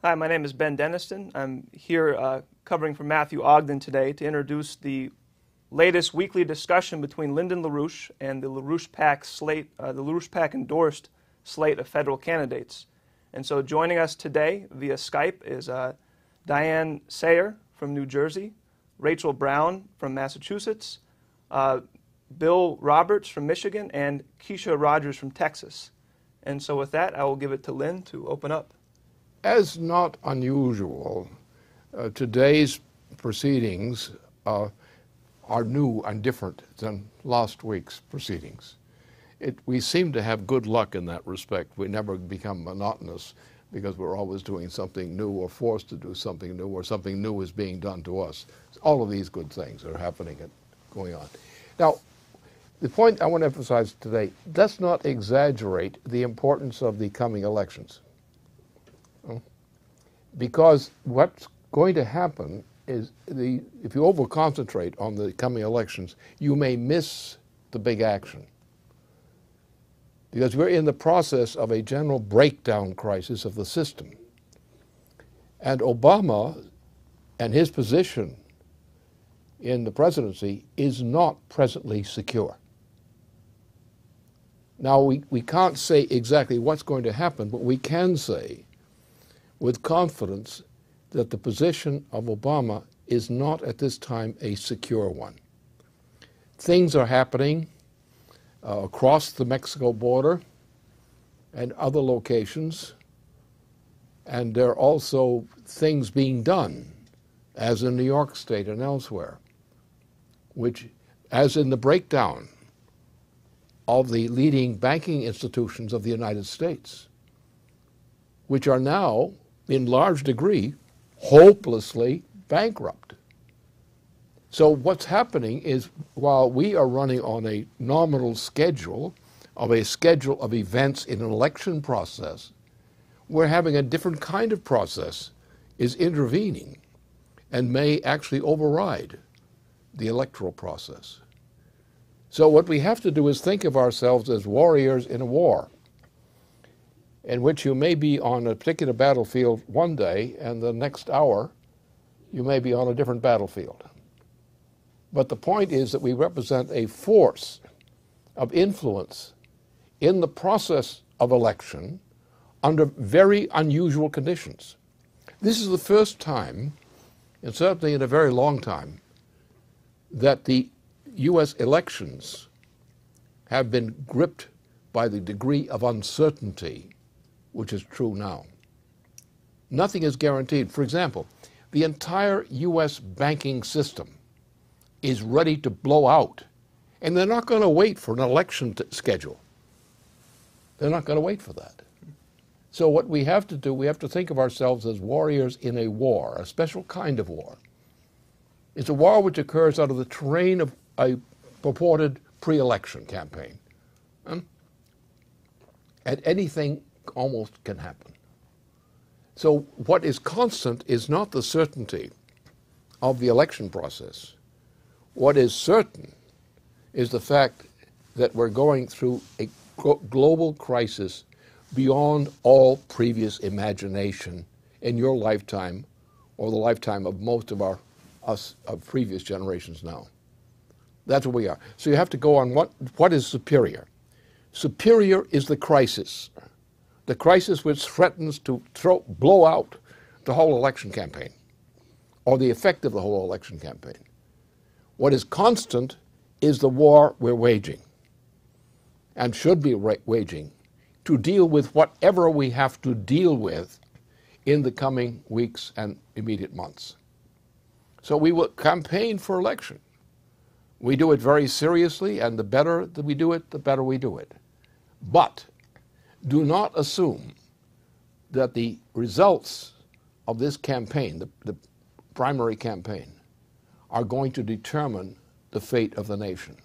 Hi, my name is Ben Deniston. I'm here covering for Matthew Ogden today to introduce the latest weekly discussion between Lyndon LaRouche and the LaRouche PAC slate, the LaRouche PAC endorsed slate of federal candidates. And so joining us today via Skype is Diane Sayer from New Jersey, Rachel Brown from Massachusetts, Bill Roberts from Michigan, and Keisha Rogers from Texas. And so with that, I will give it to Lynn to open up. As not unusual, today's proceedings are new and different than last week's proceedings. We seem to have good luck in that respect. We never become monotonous because we're always doing something new or forced to do something new or something new is being done to us. All of these good things are happening and going on. Now, the point I want to emphasize today, let's not exaggerate the importance of the coming elections. Because what's going to happen is if you over-concentrate on the coming elections, you may miss the big action. Because we're in the process of a general breakdown crisis of the system. And Obama and his position in the presidency is not presently secure. Now, we can't say exactly what's going to happen, but we can say with confidence that the position of Obama is not at this time a secure one. Things are happening across the Mexico border and other locations, and there are also things being done, as in New York State and elsewhere, which, as in the breakdown of the leading banking institutions of the United States, which are now, in large degree, hopelessly bankrupt. So what's happening is, while we are running on a nominal schedule of events in an election process, we're having a different kind of process is intervening and may actually override the electoral process. So what we have to do is think of ourselves as warriors in a war, in which you may be on a particular battlefield one day, and the next hour you may be on a different battlefield. But the point is that we represent a force of influence in the process of election under very unusual conditions. This is the first time, and certainly in a very long time, that the U.S. elections have been gripped by the degree of uncertainty which is true now. Nothing is guaranteed. For example, the entire U.S. banking system is ready to blow out, and they're not going to wait for an election schedule. They're not going to wait for that. So what we have to do, we have to think of ourselves as warriors in a war, a special kind of war. It's a war which occurs out of the terrain of a purported pre-election campaign. And anything almost can happen. So what is constant is not the certainty of the election process. What is certain is the fact that we're going through a global crisis beyond all previous imagination in your lifetime or the lifetime of most of us of previous generations now. That's what we are. So you have to go on what is superior. Superior is the crisis which threatens to blow out the whole election campaign or the effect of the whole election campaign. What is constant is the war we're waging and should be waging to deal with whatever we have to deal with in the coming weeks and immediate months. So we will campaign for election. We do it very seriously, and the better that we do it, the better we do it. But do not assume that the results of this campaign, the primary campaign, are going to determine the fate of the nation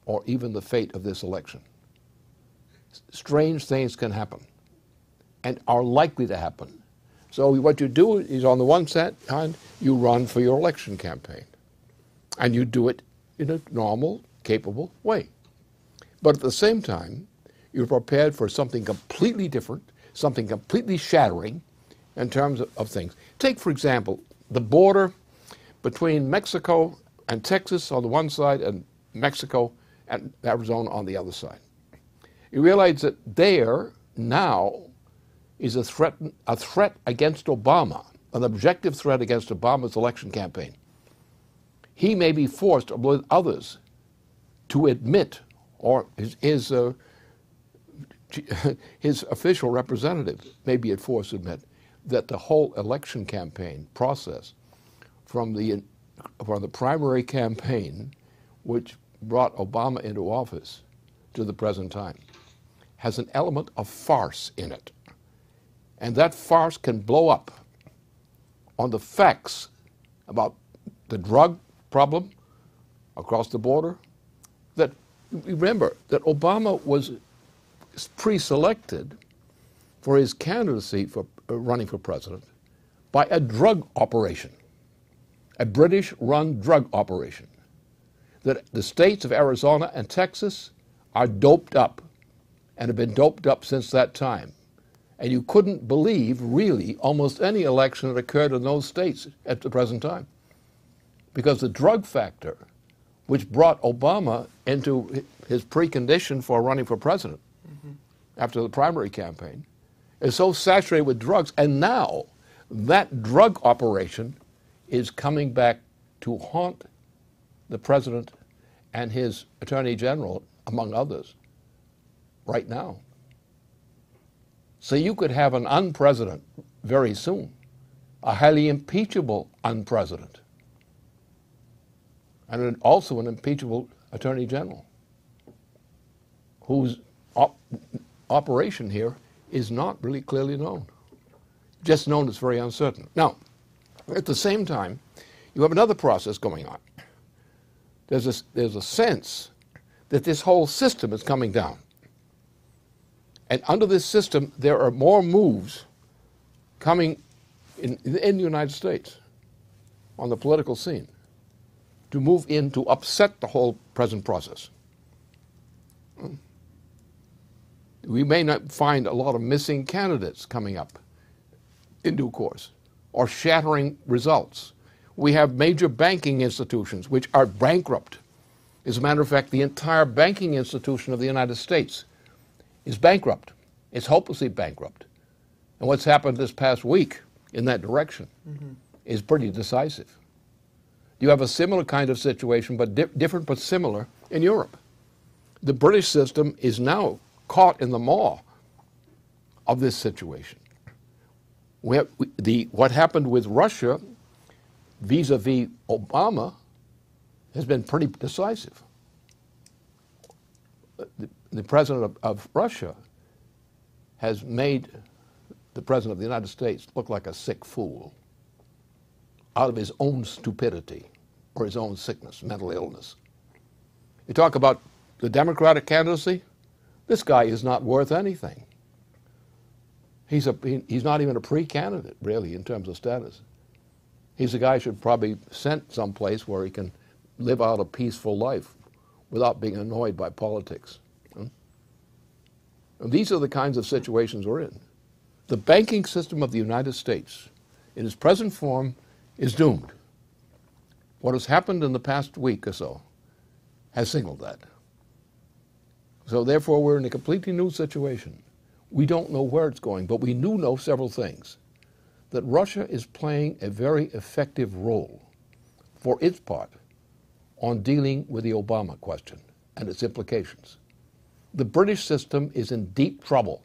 or even the fate of this election. Strange things can happen and are likely to happen. So what you do is, on the one hand, you run for your election campaign, and you do it in a normal, capable way. But at the same time, you're prepared for something completely different, something completely shattering, in terms of things. Take, for example, the border between Mexico and Texas on the one side and Mexico and Arizona on the other side. You realize that there now is a threat against Obama, an objective threat against Obama's election campaign. He may be forced, with others, to admit, or his official representative may be forced to admit, that the whole election campaign process, from the primary campaign, which brought Obama into office, to the present time, has an element of farce in it. And that farce can blow up on the facts about the drug problem across the border. That, remember, that Obama was pre-selected for his candidacy for running for president by a drug operation, a British-run drug operation. That the states of Arizona and Texas are doped up and have been doped up since that time. And you couldn't believe, really, almost any election that occurred in those states at the present time. Because the drug factor, which brought Obama into his precondition for running for president after the primary campaign, is so saturated with drugs. And now that drug operation is coming back to haunt the president and his attorney general, among others, right now. So you could have an unpresident very soon, a highly impeachable unpresident, and also an impeachable attorney general, whose operation here is not really clearly known, just known as very uncertain. Now, at the same time, you have another process going on. There's a sense that this whole system is coming down. And under this system, there are more moves coming in the United States on the political scene to move in to upset the whole present process. We may not find a lot of missing candidates coming up in due course, or shattering results. We have major banking institutions which are bankrupt. As a matter of fact, the entire banking institution of the United States is bankrupt. It's hopelessly bankrupt. And what's happened this past week in that direction is pretty decisive. You have a similar kind of situation, but different but similar, in Europe. The British system is now caught in the maw of this situation. What happened with Russia vis-a-vis Obama has been pretty decisive. The president of Russia has made the president of the United States look like a sick fool out of his own stupidity or his own sickness, mental illness. You talk about the Democratic candidacy, this guy is not worth anything. He's not even a pre-candidate, really, in terms of status. He's a guy who should probably be sent someplace where he can live out a peaceful life without being annoyed by politics. And these are the kinds of situations we're in. The banking system of the United States, in its present form, is doomed. What has happened in the past week or so has signaled that. So therefore, we're in a completely new situation. We don't know where it's going, but we do know several things. That Russia is playing a very effective role, for its part, on dealing with the Obama question and its implications. The British system is in deep trouble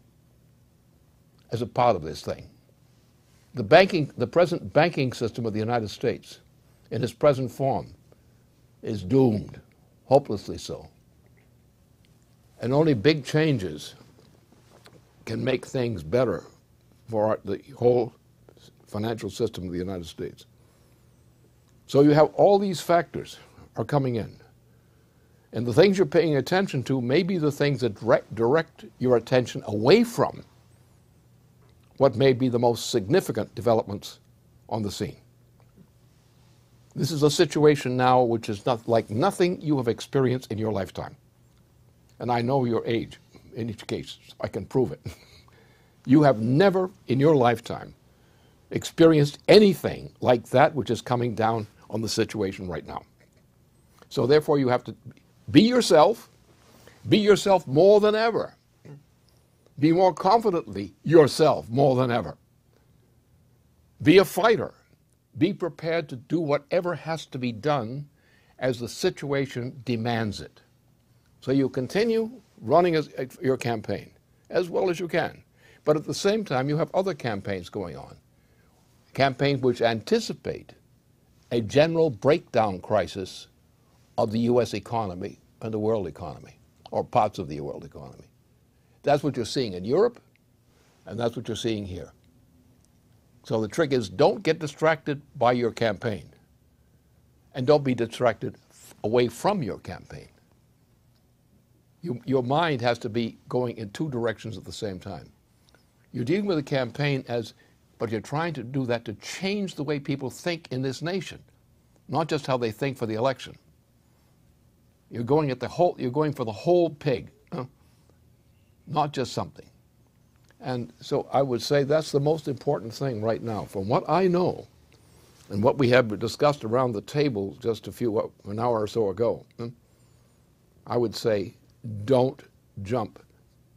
as a part of this thing. The present banking system of the United States, in its present form, is doomed, hopelessly so. And only big changes can make things better for the whole financial system of the United States. So you have all these factors are coming in. And the things you're paying attention to may be the things that direct your attention away from what may be the most significant developments on the scene. This is a situation now which is not like nothing you have experienced in your lifetime. And I know your age, in each case, I can prove it. You have never in your lifetime experienced anything like that which is coming down on the situation right now. So therefore you have to be yourself more than ever. Be more confidently yourself more than ever. Be a fighter. Be prepared to do whatever has to be done as the situation demands it. So you continue running your campaign as well as you can. But at the same time, you have other campaigns going on. Campaigns which anticipate a general breakdown crisis of the U.S. economy and the world economy, or parts of the world economy. That's what you're seeing in Europe, and that's what you're seeing here. So the trick is, don't get distracted by your campaign, and don't be distracted away from your campaign. Your mind has to be going in two directions at the same time. You're dealing with a campaign but you're trying to do that to change the way people think in this nation, not just how they think for the election. You're going for the whole pig, not just something. And so I would say that's the most important thing right now. From what I know, and what we have discussed around the table just an hour or so ago, I would say don't jump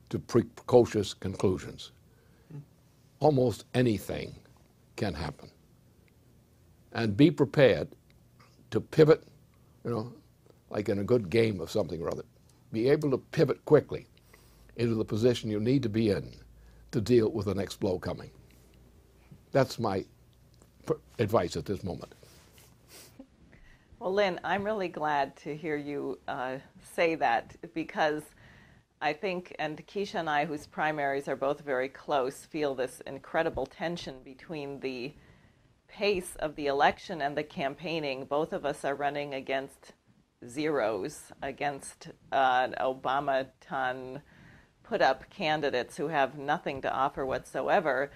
to precocious conclusions. Almost anything can happen. And be prepared to pivot, like in a good game of something or other. Be able to pivot quickly into the position you need to be in to deal with the next blow coming. That's my advice at this moment. Well, Lynn, I'm really glad to hear you say that, because I think, and Keisha and I, whose primaries are both very close, feel this incredible tension between the pace of the election and the campaigning. Both of us are running against zeros, against Obama-ton put-up candidates who have nothing to offer whatsoever.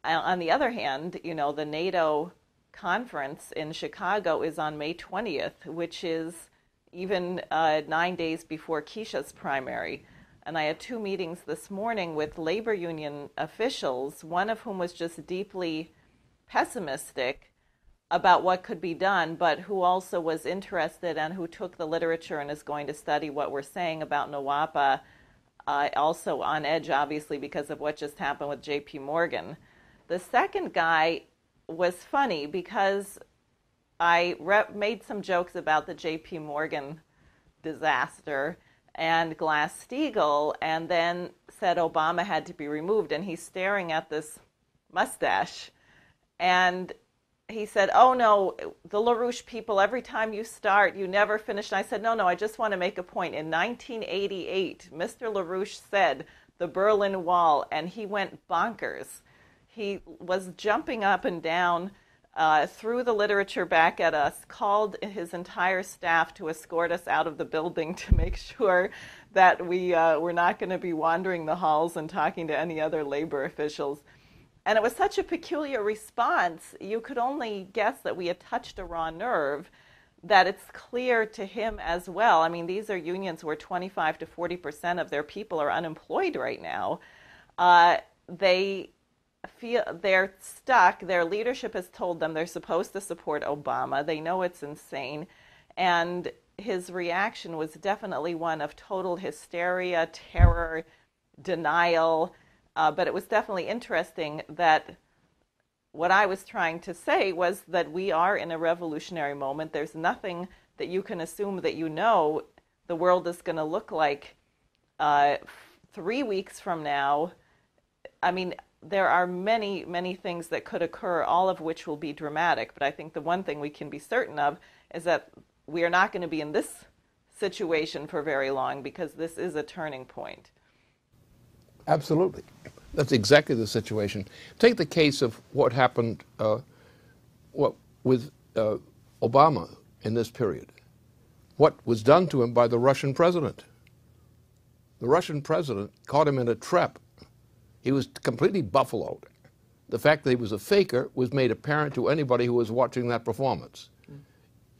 On the other hand, the NATO conference in Chicago is on May 20th, which is even 9 days before Keisha's primary. And I had 2 meetings this morning with labor union officials, one of whom was just deeply pessimistic about what could be done, but who also was interested and who took the literature and is going to study what we're saying about NWAPA, also on edge, obviously, because of what just happened with J.P. Morgan. The second guy was funny because I made some jokes about the J.P. Morgan disaster and Glass-Steagall, and then said Obama had to be removed, and he's staring at this mustache. And he said, oh no, the LaRouche people, every time you start, you never finish. And I said, no, I just want to make a point. In 1988, Mr. LaRouche said the Berlin Wall, and he went bonkers. He was jumping up and down, threw the literature back at us, called his entire staff to escort us out of the building to make sure that we were not going to be wandering the halls and talking to any other labor officials. And it was such a peculiar response. You could only guess that we had touched a raw nerve, that it's clear to him as well. I mean, these are unions where 25 to 40% of their people are unemployed right now. They feel they're stuck. Their leadership has told them they're supposed to support Obama. They know it's insane. And his reaction was definitely one of total hysteria, terror, denial. But it was definitely interesting that what I was trying to say was that we are in a revolutionary moment. There's nothing that you can assume that the world is going to look like 3 weeks from now. I mean, there are many, many things that could occur, all of which will be dramatic. But I think the one thing we can be certain of is that we are not going to be in this situation for very long, because this is a turning point. Absolutely. That's exactly the situation. Take the case of what happened with Obama in this period. What was done to him by the Russian president. The Russian president caught him in a trap. He was completely buffaloed. The fact that he was a faker was made apparent to anybody who was watching that performance.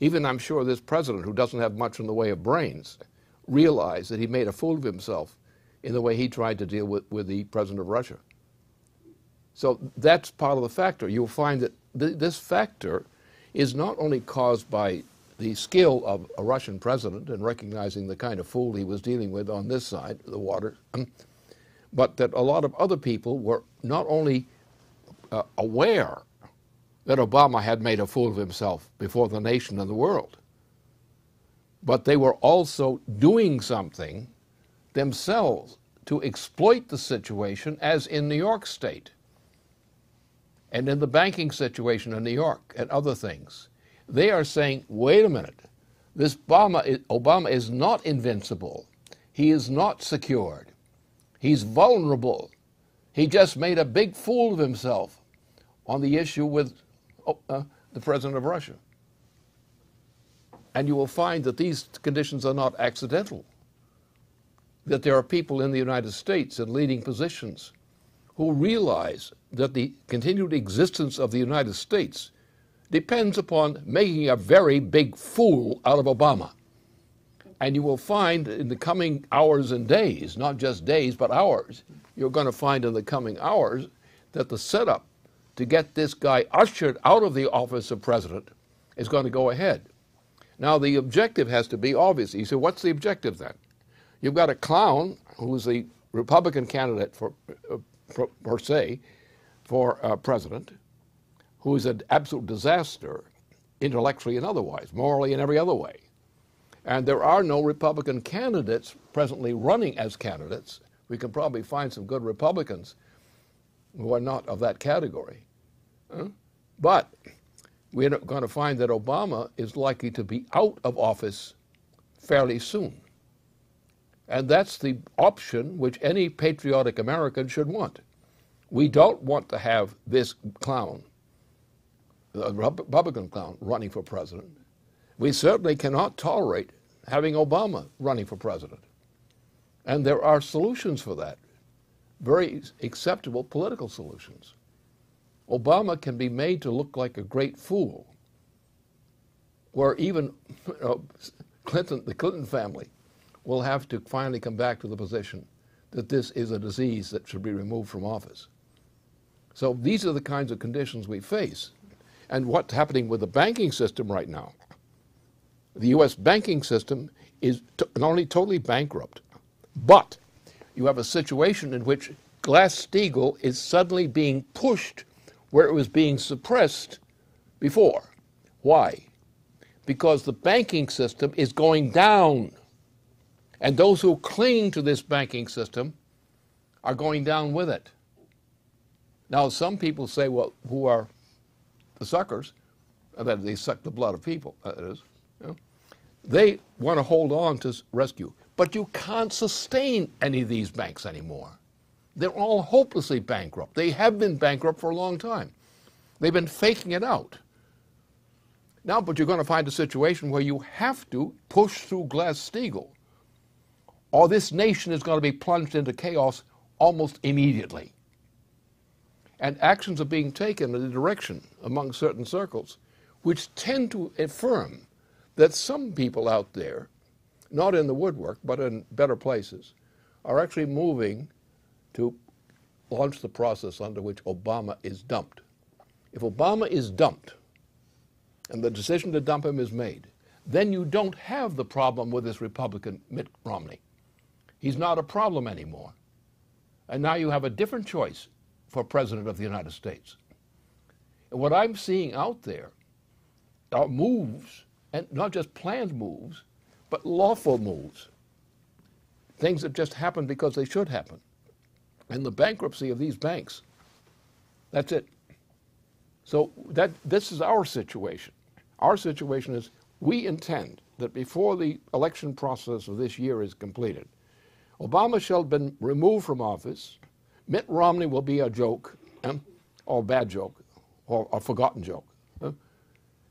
Even, I'm sure, this president, who doesn't have much in the way of brains, realized that he made a fool of himself in the way he tried to deal with the president of Russia. So that's part of the factor. You'll find that this factor is not only caused by the skill of a Russian president in recognizing the kind of fool he was dealing with on this side of the water, but that a lot of other people were not only aware that Obama had made a fool of himself before the nation and the world, but they were also doing something themselves to exploit the situation, as in New York State and in the banking situation in New York and other things. They are saying, wait a minute, this Obama is not invincible. He is not secured. He's vulnerable. He just made a big fool of himself on the issue with the president of Russia. And you will find that these conditions are not accidental, that there are people in the United States in leading positions who realize that the continued existence of the United States depends upon making a very big fool out of Obama. And you will find in the coming hours and days, not just days, but hours, you're going to find in the coming hours that the setup to get this guy ushered out of the office of president is going to go ahead. Now, the objective has to be obvious. You say, what's the objective then? You've got a clown who's the Republican candidate for president, who is an absolute disaster, intellectually and otherwise, morally and every other way. And there are no Republican candidates presently running as candidates. We can probably find some good Republicans who are not of that category. But we're going to find that Obama is likely to be out of office fairly soon. And that's the option which any patriotic American should want. We don't want to have this clown, the Republican clown, running for president. We certainly cannot tolerate having Obama running for president. And there are solutions for that, very acceptable political solutions. Obama can be made to look like a great fool, where even the Clinton family will have to finally come back to the position that this is a disease that should be removed from office. So these are the kinds of conditions we face. And what's happening with the banking system right now? The U.S. banking system is not only totally bankrupt, but you have a situation in which Glass-Steagall is suddenly being pushed where it was being suppressed before. Why? Because the banking system is going down. And those who cling to this banking system are going down with it. Now, some people say, well, who are the suckers? That they suck the blood of people, that is. You know? They want to hold on to rescue. But you can't sustain any of these banks anymore. They're all hopelessly bankrupt. They have been bankrupt for a long time. They've been faking it out. Now, but you're going to find a situation where you have to push through Glass-Steagall, or this nation is going to be plunged into chaos almost immediately. And actions are being taken in a direction among certain circles which tend to affirm that some people out there, not in the woodwork, but in better places, are actually moving to launch the process under which Obama is dumped. If Obama is dumped, and the decision to dump him is made, then you don't have the problem with this Republican Mitt Romney. He's not a problem anymore. And now you have a different choice for President of the United States. And what I'm seeing out there are moves, and not just planned moves, but lawful moves. Things that just happen because they should happen. And the bankruptcy of these banks, that's it. So this is our situation. Our situation is we intend that before the election process of this year is completed, Obama shall have been removed from office. Mitt Romney will be a joke, or a bad joke, or a forgotten joke.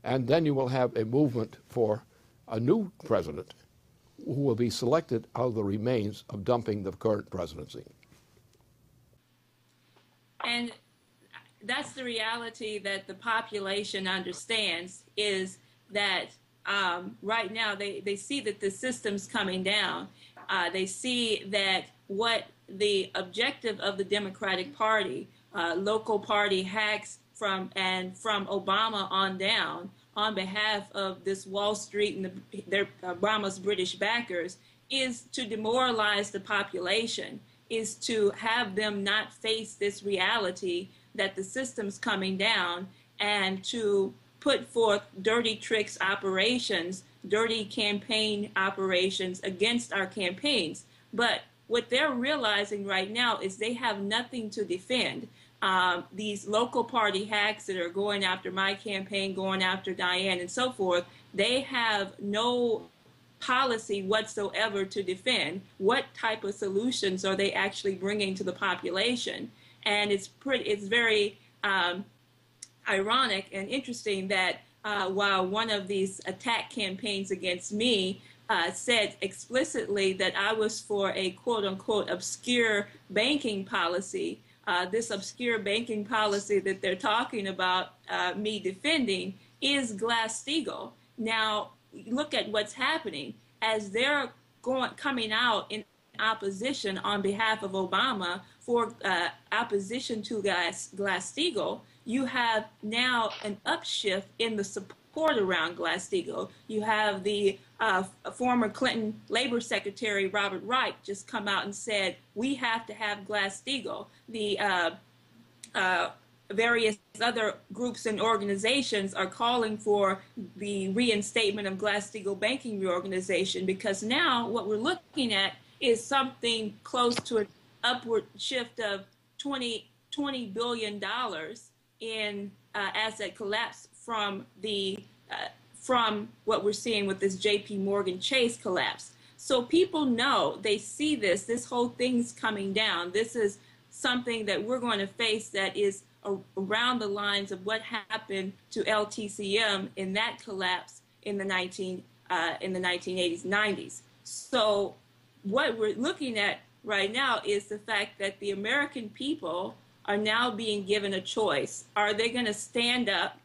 And then you will have a movement for a new president who will be selected out of the remains of dumping the current presidency. And that's the reality that the population understands, is that right now they see that the system's coming down. They see that what the objective of the Democratic Party local party hacks from Obama on down on behalf of this Wall Street and Obama's British backers is to demoralize the population, is to have them not face this reality that the system's coming down, and to put forth dirty tricks operations, dirty campaign operations against our campaigns. But what they're realizing right now is they have nothing to defend. These local party hacks that are going after my campaign, going after Diane and so forth, they have no policy whatsoever to defend. What type of solutions are they actually bringing to the population? And it's very ironic and interesting that while one of these attack campaigns against me said explicitly that I was for a quote-unquote obscure banking policy, this obscure banking policy that they're talking about me defending is Glass-Steagall. Now, look at what's happening. As they're coming out in opposition on behalf of Obama for opposition to Glass-Steagall, you have now an upshift in the support around Glass-Steagall. You have the former Clinton Labor Secretary Robert Reich just come out and said, we have to have Glass-Steagall. The various other groups and organizations are calling for the reinstatement of Glass-Steagall banking reorganization, because now what we're looking at is something close to an upward shift of $20 billion in asset collapse from what we're seeing with this JP Morgan Chase collapse. So people know, they see this whole thing's coming down. This is something that we're going to face that is around the lines of what happened to LTCM in that collapse in the 1980s, 90s. So what we're looking at right now is the fact that the American people are now being given a choice. Are they going to stand up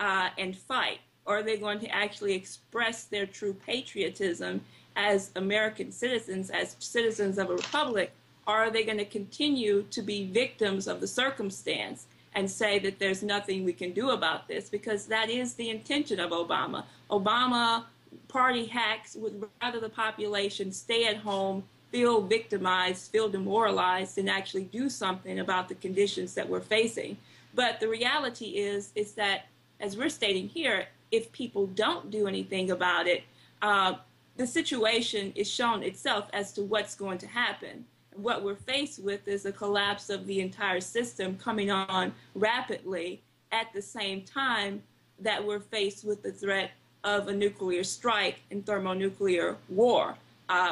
and fight? Or are they going to actually express their true patriotism as American citizens, as citizens of a republic? Or are they going to continue to be victims of the circumstance and say that there's nothing we can do about this? Because that is the intention of Obama. Obama party hacks would rather the population stay at home, feel victimized, feel demoralized, and actually do something about the conditions that we're facing. But the reality is that, as we're stating here, if people don't do anything about it, the situation is shown itself as to what's going to happen. What we're faced with is a collapse of the entire system coming on rapidly at the same time that we're faced with the threat of a nuclear strike and thermonuclear war,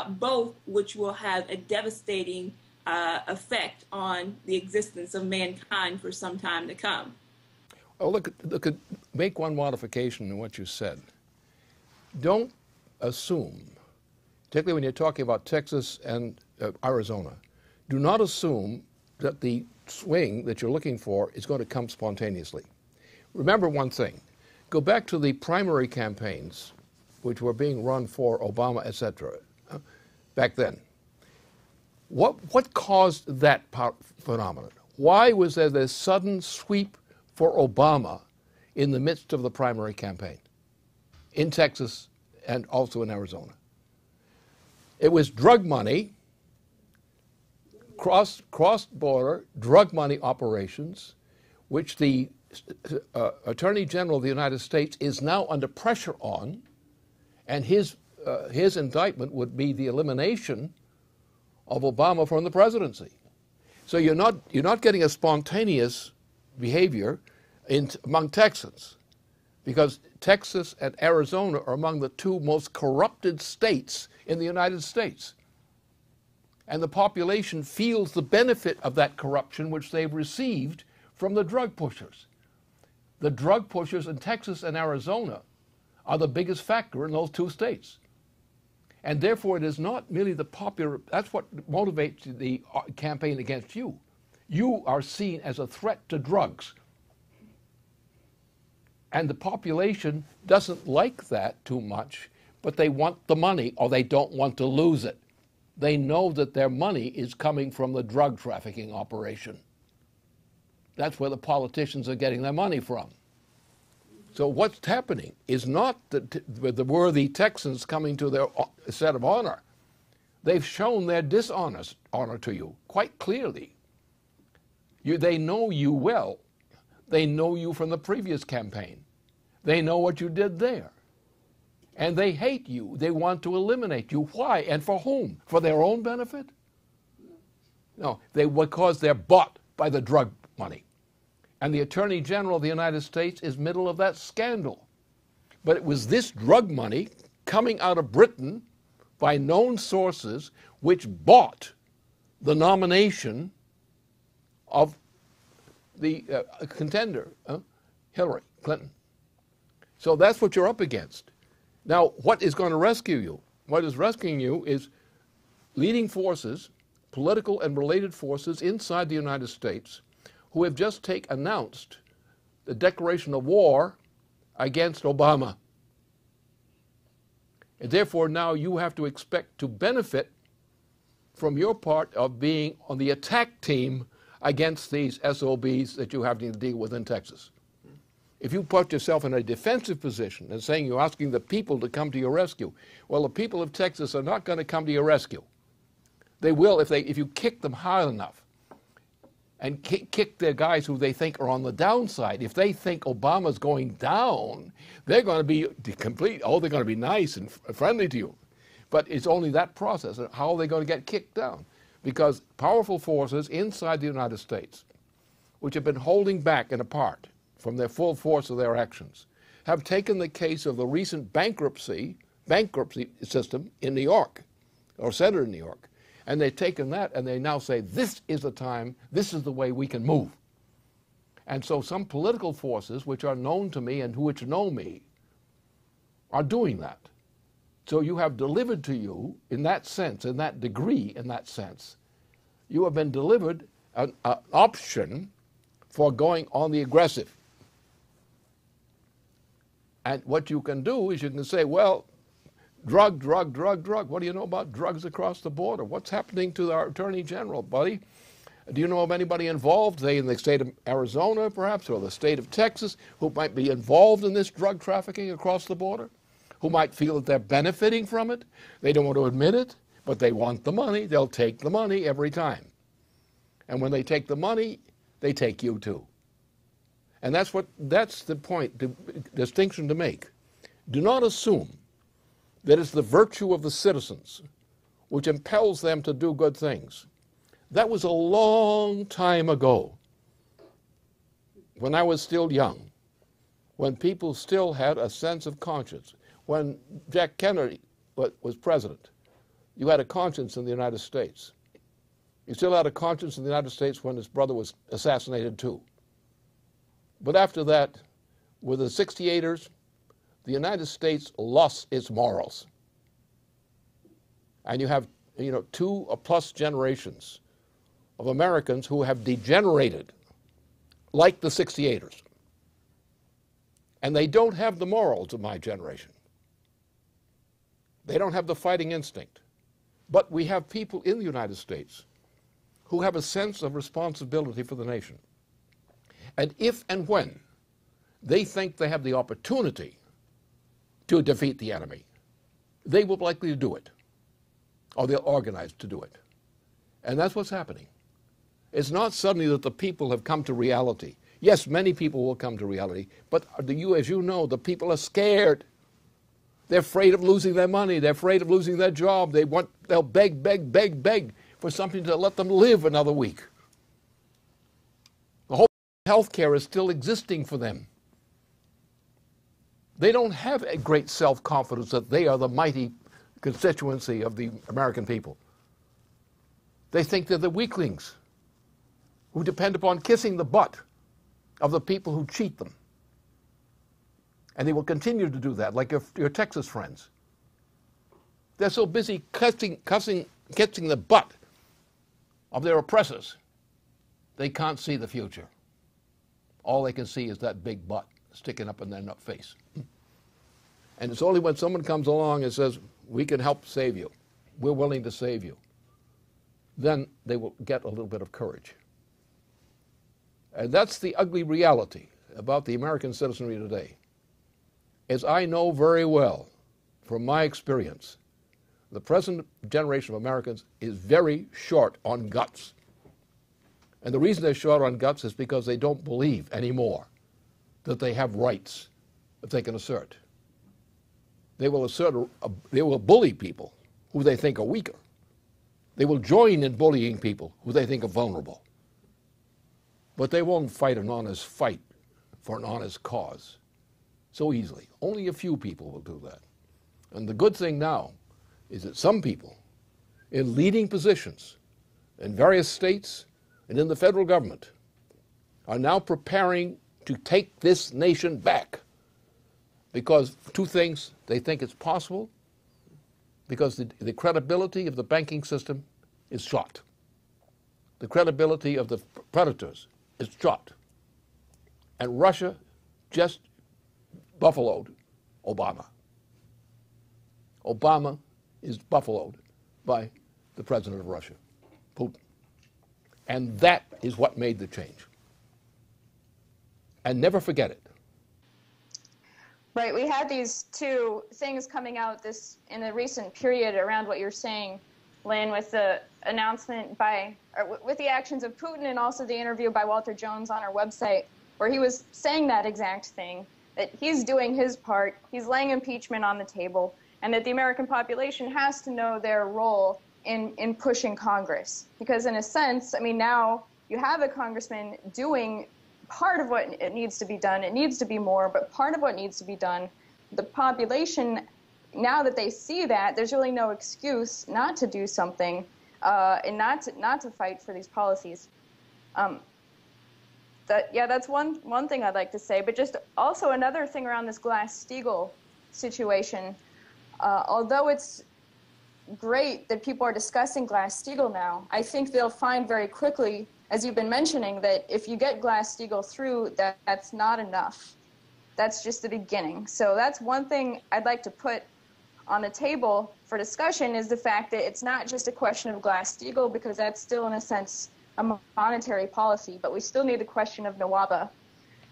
both which will have a devastating effect on the existence of mankind for some time to come. Oh, look, make one modification in what you said. Don't assume, particularly when you're talking about Texas and Arizona, do not assume that the swing that you're looking for is going to come spontaneously. Remember one thing. Go back to the primary campaigns which were being run for Obama, etc., back then. What caused that phenomenon? Why was there this sudden sweep for Obama in the midst of the primary campaign in Texas and also in Arizona? It was drug money, cross-border drug money operations, which the Attorney General of the United States is now under pressure on, and his indictment would be the elimination of Obama from the presidency. So you're not getting a spontaneous behavior among Texans, because Texas and Arizona are among the two most corrupted states in the United States. And the population feels the benefit of that corruption which they've received from the drug pushers. The drug pushers in Texas and Arizona are the biggest factor in those two states. And therefore it is not merely the popular, that's what motivates the campaign against you. You are seen as a threat to drugs. And the population doesn't like that too much, but they want the money or they don't want to lose it. They know that their money is coming from the drug trafficking operation. That's where the politicians are getting their money from. So what's happening is not the worthy Texans coming to their set of honor. They've shown their dishonor to you quite clearly. They know you well. They know you from the previous campaign. They know what you did there. And they hate you. They want to eliminate you. Why? And for whom? For their own benefit? No, because they're bought by the drug money. And the Attorney General of the United States is middle of that scandal. But it was this drug money coming out of Britain by known sources which bought the nomination of the contender, Hillary Clinton. So that's what you're up against. Now, what is going to rescue you? What is rescuing you is leading forces, political and related forces inside the United States, who have just announced the declaration of war against Obama. And therefore, now you have to expect to benefit from your part of being on the attack team against these SOBs that you have to deal with in Texas. If you put yourself in a defensive position and saying you're asking the people to come to your rescue, well, the people of Texas are not going to come to your rescue. They will if you kick them hard enough and kick their guys who they think are on the downside. If they think Obama's going down, they're going to be they're going to be nice and friendly to you. But it's only that process. How are they going to get kicked down? Because powerful forces inside the United States, which have been holding back and apart from their full force of their actions, have taken the case of the recent bankruptcy system in New York, or centered in New York, and they've taken that and they now say, this is the time, this is the way we can move. And so some political forces which are known to me and which know me are doing that. So you have delivered to you, in that sense, in that degree, in that sense, you have been delivered an option for going on the aggressive. And what you can do is you can say, well, drug. What do you know about drugs across the border? What's happening to our Attorney General, buddy? Do you know of anybody involved, say in the state of Arizona, perhaps, or the state of Texas, who might be involved in this drug trafficking across the border? Who might feel that they're benefiting from it? They don't want to admit it, but they want the money. They'll take the money every time. And when they take the money, they take you too. And that's the point, the distinction to make. Do not assume that it's the virtue of the citizens which impels them to do good things. That was a long time ago, when I was still young, when people still had a sense of conscience. When Jack Kennedy was president, you had a conscience in the United States. You still had a conscience in the United States when his brother was assassinated too. But after that, with the 68ers, the United States lost its morals. And you have, 2+ generations of Americans who have degenerated like the 68ers. And they don't have the morals of my generation. They don't have the fighting instinct. But we have people in the United States who have a sense of responsibility for the nation. And if and when they think they have the opportunity to defeat the enemy, they will likely do it, or they'll organize to do it. And that's what's happening. It's not suddenly that the people have come to reality. Yes, many people will come to reality, but as you know, the people are scared. They're afraid of losing their money. They're afraid of losing their job. They'll beg for something to let them live another week. The whole health care is still existing for them. They don't have a great self-confidence that they are the mighty constituency of the American people. They think they're the weaklings who depend upon kissing the butt of the people who cheat them. And they will continue to do that, like your Texas friends. They're so busy kissing the butt of their oppressors, they can't see the future. All they can see is that big butt sticking up in their face. And it's only when someone comes along and says, we can help save you, we're willing to save you, then they will get a little bit of courage. And that's the ugly reality about the American citizenry today. As I know very well from my experience, the present generation of Americans is very short on guts. And the reason they're short on guts is because they don't believe anymore that they have rights that they can assert. They will they will bully people who they think are weaker. They will join in bullying people who they think are vulnerable. But they won't fight an honest fight for an honest cause so easily. Only a few people will do that. And the good thing now is that some people in leading positions in various states and in the federal government are now preparing to take this nation back. Because two things: they think it's possible, because the credibility of the banking system is shot. The credibility of the predators is shot. And Russia just buffaloed Obama. Obama is buffaloed by the president of Russia, Putin. And that is what made the change. And never forget it. Right, we had these two things coming out in the recent period around what you're saying, Lynn, with the announcement with the actions of Putin, and also the interview by Walter Jones on our website, where he was saying that exact thing, that he's doing his part, he's laying impeachment on the table, and that the American population has to know their role in pushing Congress. Because in a sense, I mean, now you have a congressman doing part of what it needs to be done. It needs to be more, but part of what needs to be done, the population, now that they see that, there's really no excuse not to do something and not to fight for these policies. That's one thing I'd like to say. But just also another thing around this Glass-Steagall situation. Although it's great that people are discussing Glass-Steagall now, I think they'll find very quickly, as you've been mentioning, that if you get Glass-Steagall through, that's not enough. That's just the beginning. So that's one thing I'd like to put on the table for discussion, is the fact that it's not just a question of Glass-Steagall, because that's still, in a sense, a monetary policy, but we still need the question of NWABA.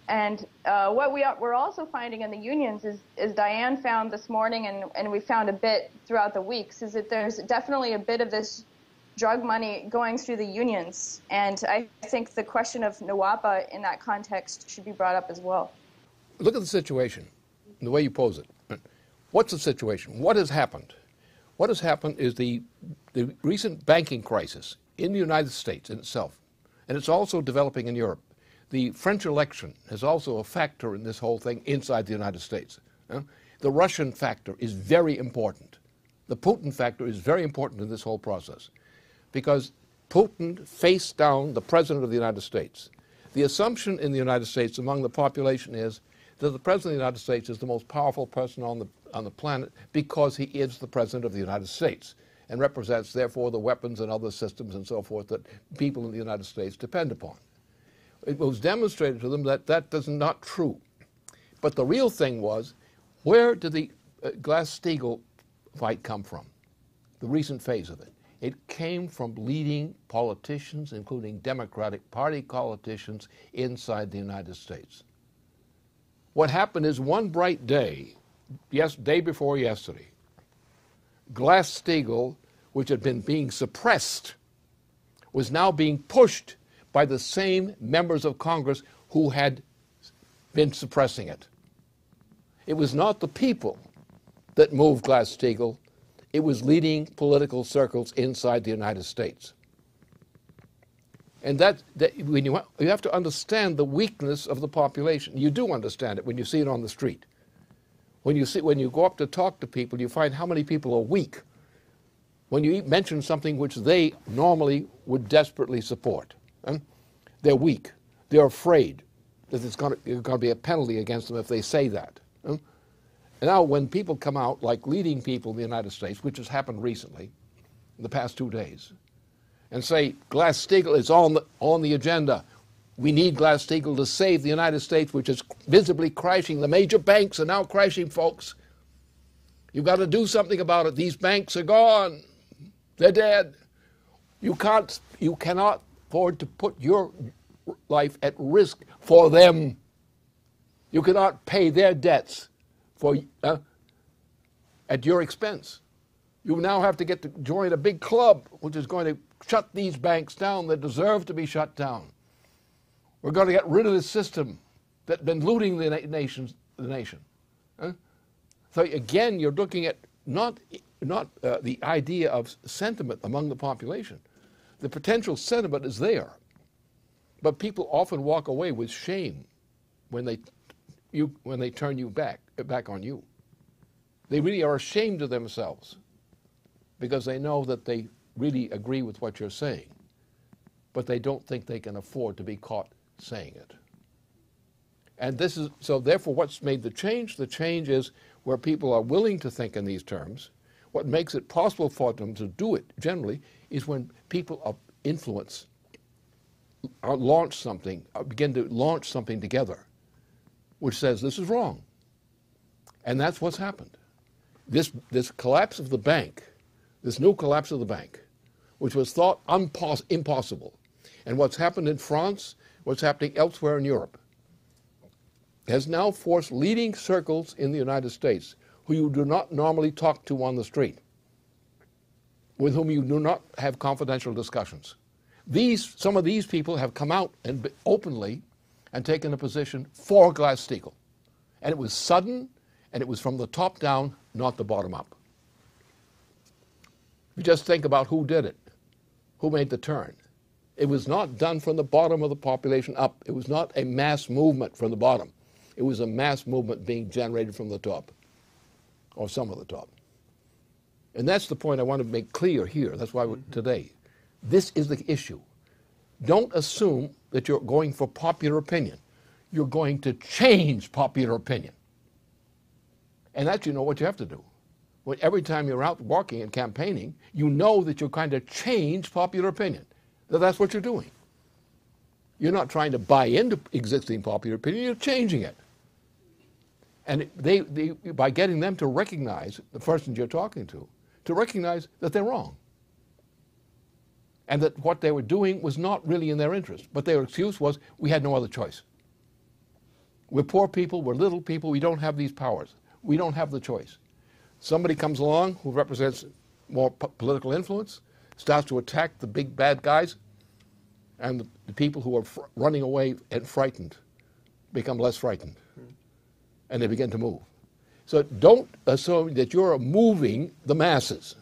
And what we're also finding in the unions is Diane found this morning, and we found a bit throughout the weeks, is that there's definitely a bit of this drug money going through the unions. And I think the question of NWABA in that context should be brought up as well. Look at the situation, the way you pose it. What's the situation? What has happened? What has happened is the recent banking crisis in the United States in itself, and it's also developing in Europe. The French election is also a factor in this whole thing inside the United States. The Russian factor is very important. The Putin factor is very important in this whole process, because Putin faced down the President of the United States. The assumption in the United States among the population is that the President of the United States is the most powerful person on the planet because he is the President of the United States and represents, therefore, the weapons and other systems and so forth that people in the United States depend upon. It was demonstrated to them that that is not true. But the real thing was, where did the Glass-Steagall fight come from? The recent phase of it. It came from leading politicians, including Democratic Party politicians inside the United States. What happened is, one bright day, day before yesterday, Glass-Steagall, which had been being suppressed, was now being pushed by the same members of Congress who had been suppressing it. It was not the people that moved Glass-Steagall. It was leading political circles inside the United States. And when you have to understand the weakness of the population. You do understand it when you see it on the street. When you go up to talk to people, you find how many people are weak when you mention something which they normally would desperately support. They're weak. They're afraid that there's going to be a penalty against them if they say that. And now when people come out, like leading people in the United States, which has happened recently, in the past 2 days, and say Glass-Steagall is on the agenda. We need Glass-Steagall to save the United States, which is visibly crashing. The major banks are now crashing, folks. You've got to do something about it. These banks are gone. They're dead. You cannot afford to put your life at risk for them. You cannot pay their debts at your expense. You now have to get to join a big club which is going to shut these banks down that deserve to be shut down. We're going to get rid of this system that's been looting the nation. So again, you're looking at not the idea of sentiment among the population. The potential sentiment is there, but people often walk away with shame when they turn you back on you. They really are ashamed of themselves because they know that they really agree with what you're saying, but they don't think they can afford to be caught saying it. And this is, so therefore what's made the change? The change is where people are willing to think in these terms. What makes it possible for them to do it generally is when people of influence begin to launch something together which says this is wrong. And that's what's happened. This collapse of the bank, this new collapse of the bank, which was thought impossible, and what's happened in France, what's happening elsewhere in Europe, has now forced leading circles in the United States who you do not normally talk to on the street, with whom you do not have confidential discussions. Some of these people have come out and openly and taken a position for Glass-Steagall. And it was sudden, and it was from the top down, not the bottom up. You just think about who did it, who made the turn. It was not done from the bottom of the population up. It was not a mass movement from the bottom. It was a mass movement being generated from the top, or some of the top. And that's the point I want to make clear here. That's why today. This is the issue. Don't assume that you're going for popular opinion. You're going to change popular opinion. And that's, you know, what you have to do. When every time you're out walking and campaigning, you know that you're going to change popular opinion. That's what you're doing. You're not trying to buy into existing popular opinion, you're changing it. And by getting them to recognize, the persons you're talking to recognize that they're wrong. And that what they were doing was not really in their interest. But their excuse was, we had no other choice. We're poor people, we're little people, we don't have these powers. We don't have the choice. Somebody comes along who represents more political influence, starts to attack the big bad guys, and the people who are running away and frightened become less frightened. And they begin to move. So don't assume that you're moving the masses.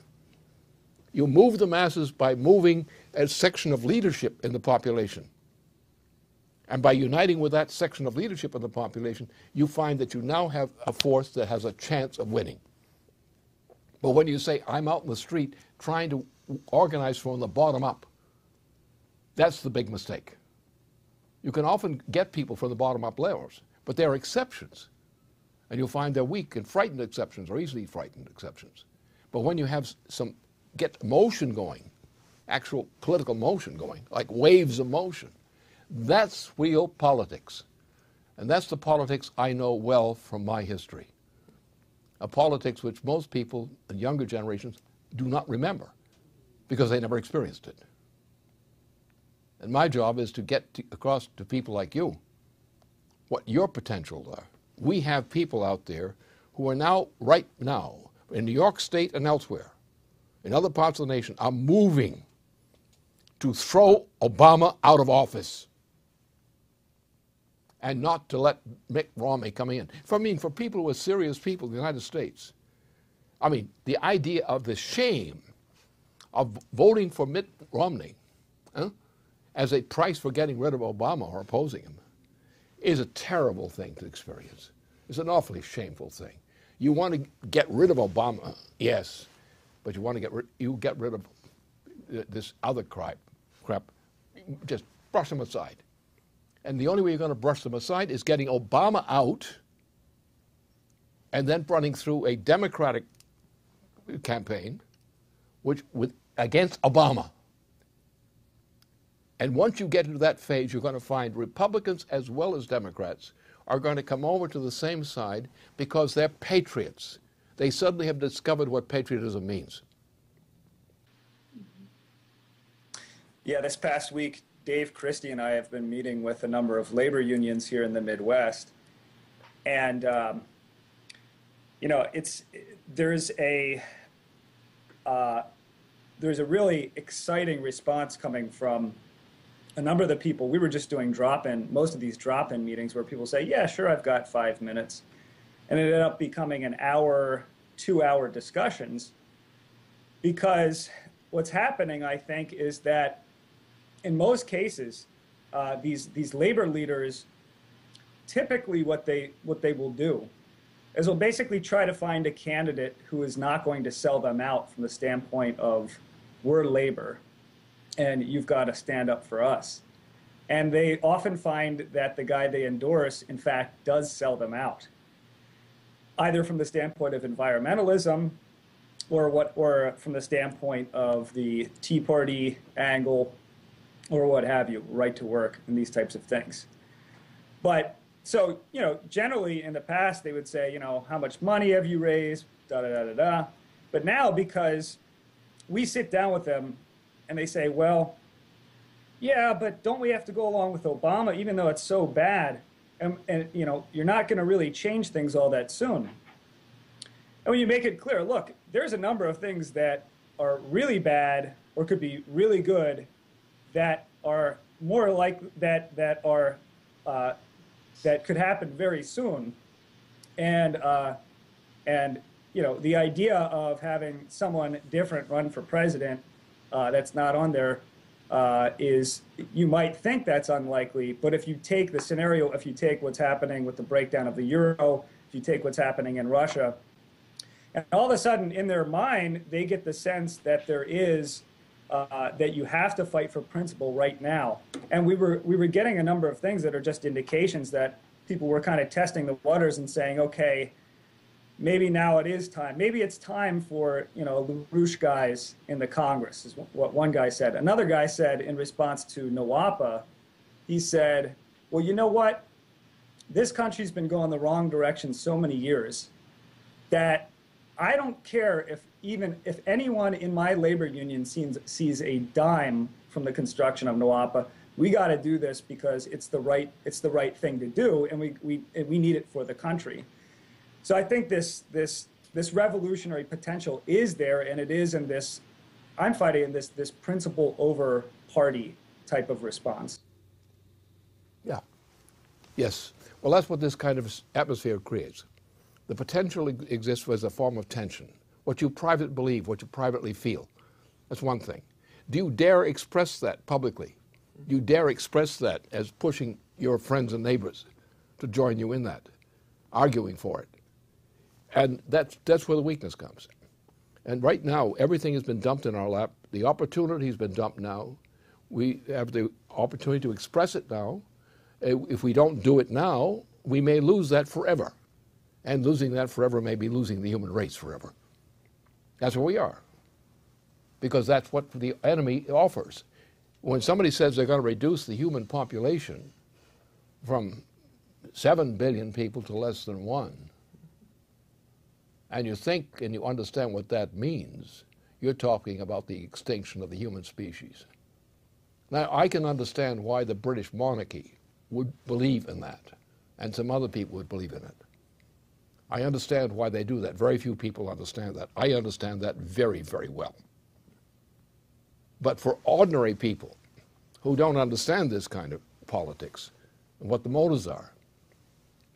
You move the masses by moving a section of leadership in the population. And by uniting with that section of leadership in the population, you find that you now have a force that has a chance of winning. But when you say, I'm out in the street trying to organize from the bottom up, that's the big mistake. You can often get people from the bottom up levels, but there are exceptions. And you'll find they're weak and frightened exceptions, or easily frightened exceptions. But when you have get motion going, actual political motion going, like waves of motion, that's real politics. And that's the politics I know well from my history. A politics which most people in younger generations do not remember because they never experienced it. And my job is to get across to people like you what your potentials are. We have people out there who are now, right now, in New York State and elsewhere, in other parts of the nation, are moving to throw Obama out of office and not to let Mitt Romney come in. For people who are serious people in the United States, I mean, the idea of the shame of voting for Mitt Romney as a price for getting rid of Obama or opposing him is a terrible thing to experience. It's an awfully shameful thing. You want to get rid of Obama, yes, but you want to get rid of this other crap. Just brush them aside. And the only way you're going to brush them aside is getting Obama out and then running through a Democratic campaign against Obama. And once you get into that phase, you're going to find Republicans as well as Democrats are going to come over to the same side because they're patriots. They suddenly have discovered what patriotism means. Yeah, this past week, Dave Christie and I have been meeting with a number of labor unions here in the Midwest, and you know, there's a really exciting response coming from a number of the people. We were just doing most of these drop-in meetings where people say, yeah, sure, I've got 5 minutes. And it ended up becoming an hour, 2-hour discussions, because what's happening, I think, is that in most cases, these labor leaders, typically what they will do is they'll basically try to find a candidate who is not going to sell them out from the standpoint of, we're labor, and you've got to stand up for us. And they often find that the guy they endorse, in fact, does sell them out, either from the standpoint of environmentalism or from the standpoint of the Tea Party angle or what have you, right to work and these types of things. But so, you know, generally in the past they would say, you know, how much money have you raised, da-da-da-da-da. But now, because we sit down with them and they say, well, yeah, but don't we have to go along with Obama, even though it's so bad? And you know, you're not going to really change things all that soon. And when you make it clear, look, there's a number of things that are really bad or could be really good that are more like that could happen very soon. And you know, the idea of having someone different run for president that's not on there is, you might think that's unlikely, but if you take the scenario, if you take what's happening with the breakdown of the euro, if you take what's happening in Russia, and all of a sudden in their mind, they get the sense that there is, that you have to fight for principle right now. And we were getting a number of things that are just indications that people were kind of testing the waters and saying, okay, maybe now it is time. Maybe it's time for, you know, LaRouche guys in the Congress, is what one guy said. Another guy said in response to NWAPA, he said, well, you know what? This country's been going the wrong direction so many years that I don't care if anyone in my labor union sees a dime from the construction of NWAPA. We got to do this because it's the right thing to do, and we need it for the country. So I think this revolutionary potential is there, and it is in this. I'm fighting in this principle over party type of response. Yeah. Yes. Well, that's what this kind of atmosphere creates. The potential exists as a form of tension. What you privately believe, what you privately feel. That's one thing. Do you dare express that publicly? Do you dare express that as pushing your friends and neighbors to join you in that, arguing for it? And that's where the weakness comes. And right now, everything has been dumped in our lap. The opportunity has been dumped now. We have the opportunity to express it now. If we don't do it now, we may lose that forever. And losing that forever may be losing the human race forever. That's where we are. Because that's what the enemy offers. When somebody says they're going to reduce the human population from 7 billion people to less than 1, and you think and you understand what that means, you're talking about the extinction of the human species. Now, I can understand why the British monarchy would believe in that, and some other people would believe in it. I understand why they do that. Very few people understand that. I understand that very, very well. But for ordinary people who don't understand this kind of politics and what the motives are,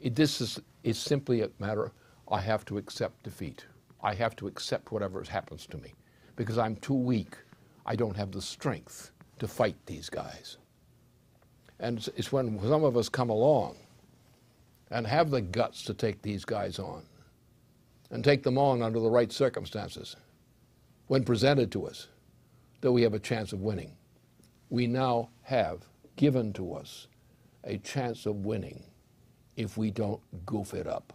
this is simply a matter of, I have to accept defeat. I have to accept whatever happens to me because I'm too weak. I don't have the strength to fight these guys. And it's when some of us come along and have the guts to take these guys on and take them on under the right circumstances when presented to us that we have a chance of winning. We now have given to us a chance of winning if we don't goof it up.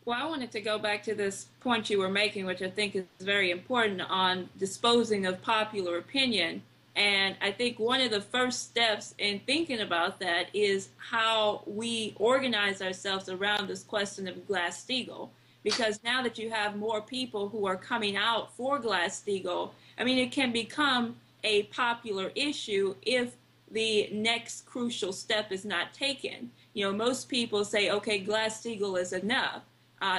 Well, I wanted to go back to this point you were making, which I think is very important, on disposing of popular opinion. And I think one of the first steps in thinking about that is how we organize ourselves around this question of Glass-Steagall. Because now that you have more people who are coming out for Glass-Steagall, I mean, it can become a popular issue if the next crucial step is not taken. You know, most people say, okay, Glass-Steagall is enough.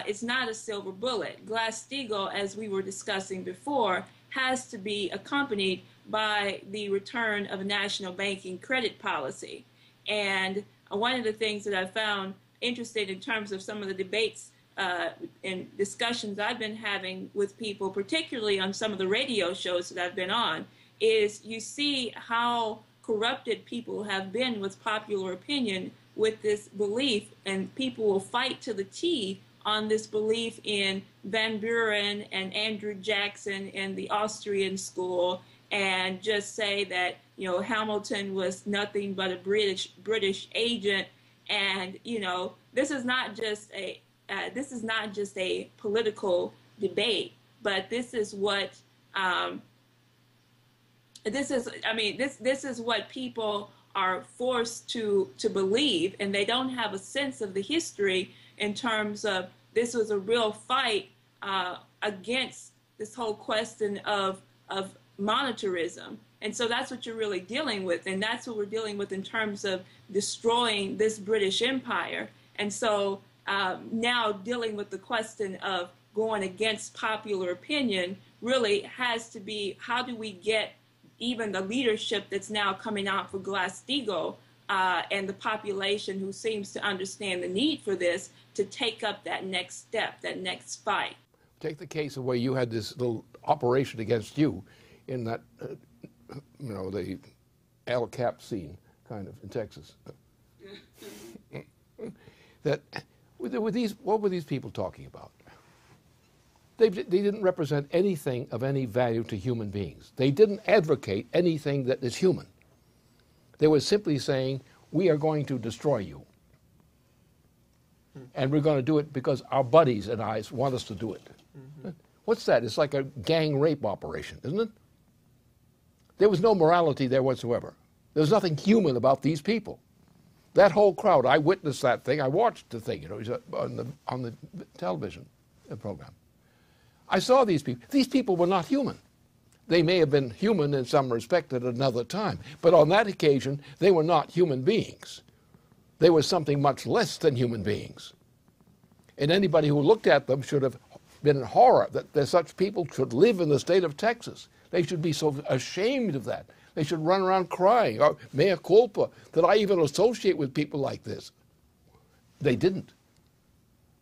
It's not a silver bullet. Glass-Steagall, as we were discussing before, has to be accompanied by the return of a national banking credit policy. And one of the things that I found interesting in terms of some of the debates and discussions I've been having with people, particularly on some of the radio shows that I've been on, is you see how corrupted people have been with popular opinion with this belief, and people will fight to the T on this belief in Van Buren and Andrew Jackson and the Austrian school, and just say that, you know, Hamilton was nothing but a British agent. And, you know, this is not just a political debate, but this is what this is what people are forced to believe, and they don't have a sense of the history in terms of this was a real fight against this whole question of monetarism. And so that's what you're really dealing with, and that's what we're dealing with in terms of destroying this British Empire. And so now dealing with the question of going against popular opinion really has to be, how do we get even the leadership that's now coming out for Glass-Steagall and the population who seems to understand the need for this to take up that next step, that next fight. Take the case of where you had this little operation against you in that, you know, the El Cap scene kind of in Texas. That with these, what were these people talking about? They didn't represent anything of any value to human beings. They didn't advocate anything that is human. They were simply saying, we are going to destroy you. And we're going to do it because our buddies and I want us to do it. Mm-hmm. What's that? It's like a gang rape operation, isn't it? There was no morality there whatsoever. There was nothing human about these people. That whole crowd, I witnessed that thing. I watched the thing, you know, it was on the television program. I saw these people. These people were not human. They may have been human in some respect at another time, but on that occasion, they were not human beings. They were something much less than human beings. And anybody who looked at them should have been in horror that such people should live in the state of Texas. They should be so ashamed of that. They should run around crying, or mea culpa, that I even associate with people like this. They didn't.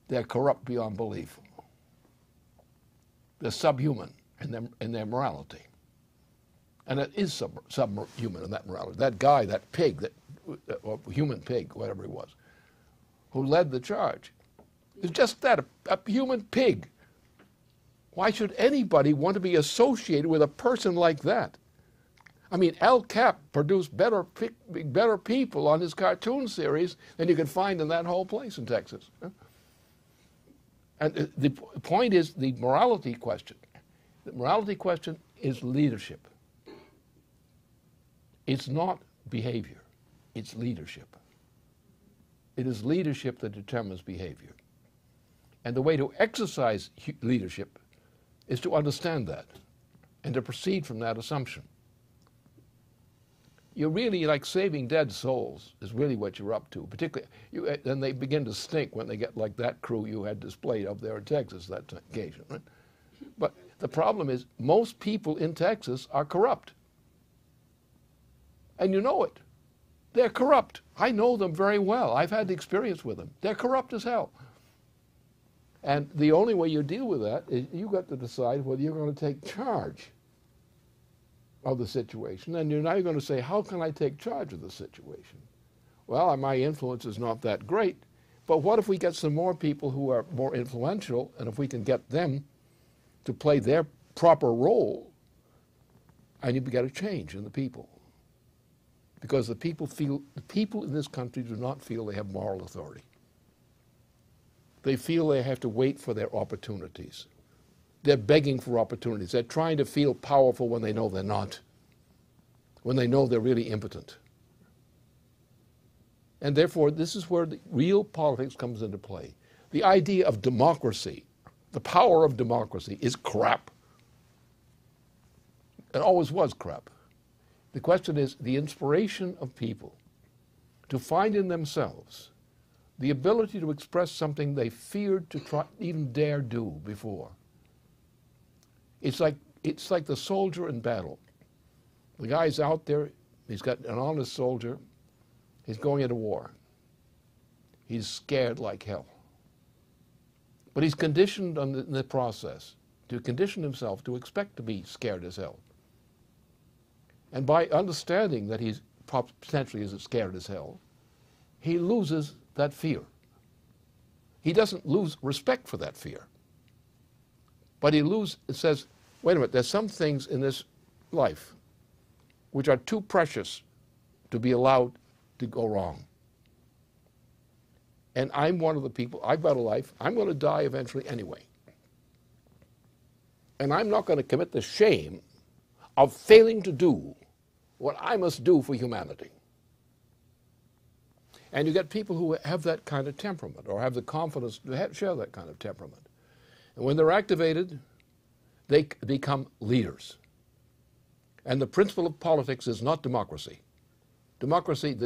They're corrupt beyond belief. They're subhuman in their morality. And it is subhuman in that morality. That guy, that pig, or human pig, whatever he was, who led the charge, is just that, a human pig. Why should anybody want to be associated with a person like that? I mean, El Cap produced better people on his cartoon series than you can find in that whole place in Texas. And the point is the morality question. The morality question is leadership. It's not behavior. It's leadership. It is leadership that determines behavior. And the way to exercise leadership is to understand that and to proceed from that assumption. You're really like saving dead souls is really what you're up to. Particularly, then they begin to stink when they get like that crew you had displayed up there in Texas that occasion, right? But the problem is most people in Texas are corrupt. And you know it. They're corrupt. I know them very well. I've had the experience with them. They're corrupt as hell. And the only way you deal with that is you've got to decide whether you're going to take charge of the situation. And you're now going to say, how can I take charge of the situation? Well, my influence is not that great, but what if we get some more people who are more influential, and if we can get them to play their proper role, and you get a change in the people. Because the people in this country do not feel they have moral authority. They feel they have to wait for their opportunities. They're begging for opportunities. They're trying to feel powerful when they know they're not, when they know they're really impotent. And therefore, this is where the real politics comes into play. The idea of democracy, the power of democracy, is crap. It always was crap. The question is the inspiration of people to find in themselves the ability to express something they feared to try, even dare do before. It's like the soldier in battle. The guy's out there, he's got an honest soldier, he's going into war. He's scared like hell. But he's conditioned in the process to condition himself to expect to be scared as hell. And by understanding that he's potentially is scared as hell, he loses that fear. He doesn't lose respect for that fear. But it says, wait a minute, there's some things in this life which are too precious to be allowed to go wrong. And I'm one of the people, I've got a life, I'm going to die eventually anyway. And I'm not going to commit the shame of failing to do what I must do for humanity. And you get people who have that kind of temperament or have the confidence to share that kind of temperament. And when they're activated, they become leaders. And the principle of politics is not democracy. Democracy,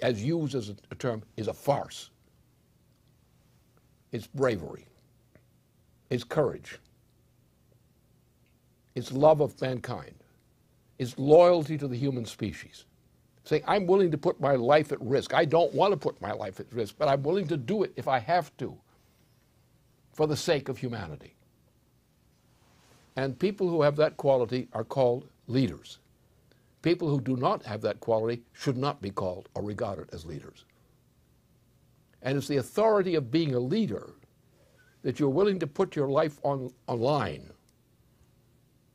as used as a term, is a farce. It's bravery. It's courage. It's love of mankind. It's loyalty to the human species. Saying, I'm willing to put my life at risk. I don't want to put my life at risk, but I'm willing to do it if I have to for the sake of humanity. And people who have that quality are called leaders. People who do not have that quality should not be called or regarded as leaders. And it's the authority of being a leader that you're willing to put your life on line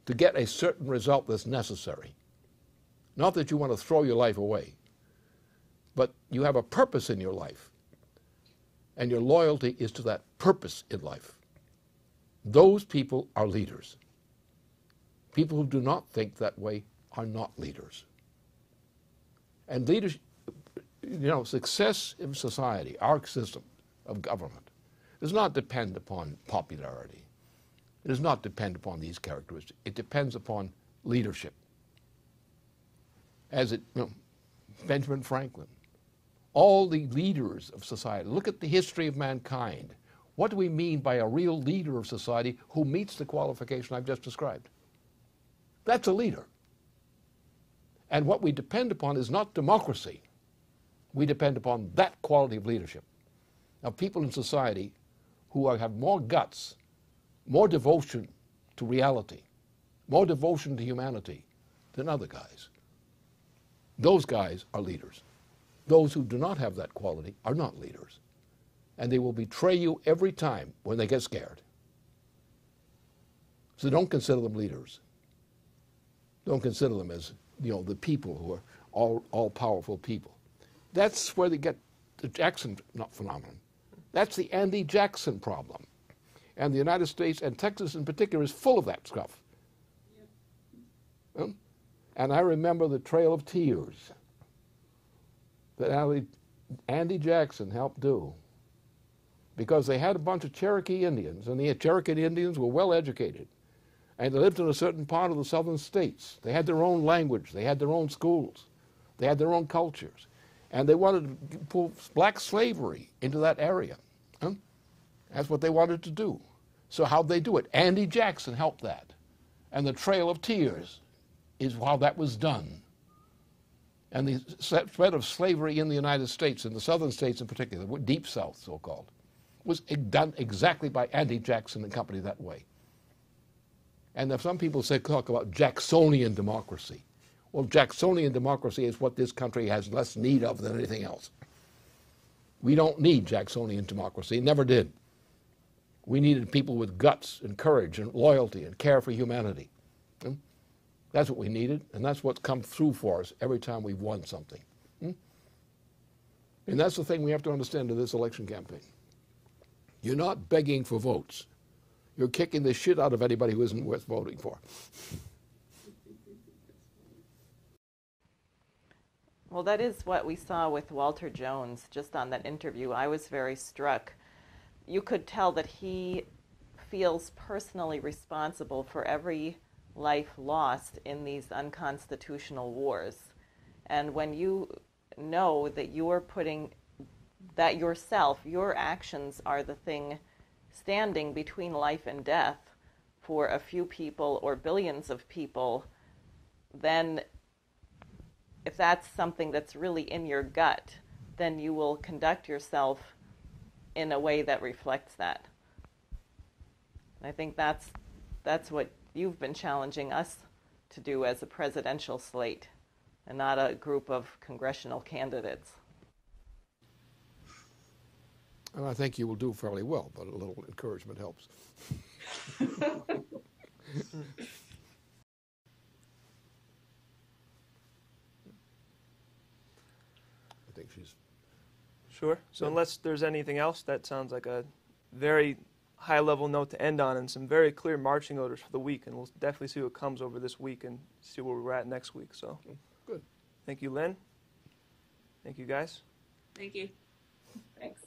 to get a certain result that's necessary. Not that you want to throw your life away, but you have a purpose in your life, and your loyalty is to that purpose in life. Those people are leaders. People who do not think that way are not leaders. And leadership, success in society, our system of government, does not depend upon popularity. It does not depend upon these characteristics. It depends upon leadership. Benjamin Franklin, all the leaders of society. Look at the history of mankind. What do we mean by a real leader of society who meets the qualification I've just described? That's a leader. And what we depend upon is not democracy. We depend upon that quality of leadership. Now, people in society who have more guts, more devotion to reality, more devotion to humanity than other guys, those guys are leaders. Those who do not have that quality are not leaders. And they will betray you every time when they get scared. So don't consider them leaders. Don't consider them as, the people who are all-powerful people. That's where they get the Jackson phenomenon. That's the Andy Jackson problem. And the United States, and Texas in particular, is full of that stuff. Yep. And I remember the Trail of Tears that Andy Jackson helped do, because they had a bunch of Cherokee Indians, and the Cherokee Indians were well educated, and they lived in a certain part of the southern states. They had their own language, they had their own schools, they had their own cultures, and they wanted to pull black slavery into that area. That's what they wanted to do. So how'd they do it? Andy Jackson helped that. And the Trail of Tears is how that was done. And the spread of slavery in the United States, in the southern states in particular, the Deep South so-called, was done exactly by Andy Jackson and company that way. And if some people talk about Jacksonian democracy, well, Jacksonian democracy is what this country has less need of than anything else. We don't need Jacksonian democracy, never did. We needed people with guts and courage and loyalty and care for humanity. That's what we needed, and that's what's come through for us every time we've won something. And that's the thing we have to understand in this election campaign. You're not begging for votes. You're kicking the shit out of anybody who isn't worth voting for. Well, that is what we saw with Walter Jones just on that interview. I was very struck. You could tell that he feels personally responsible for every life lost in these unconstitutional wars. And when you know that you're putting that yourself, your actions are the thing standing between life and death for a few people or billions of people, then if that's something that's really in your gut, then you will conduct yourself in a way that reflects that. And I think that's what you've been challenging us to do as a presidential slate and not a group of congressional candidates. And I think you will do fairly well, but a little encouragement helps. I think she's... Sure. So unless there's anything else, that sounds like a very high-level note to end on and some very clear marching orders for the week. And we'll definitely see what comes over this week and see where we're at next week. So Good. Thank you, Lynn. Thank you, guys. Thank you. Thanks.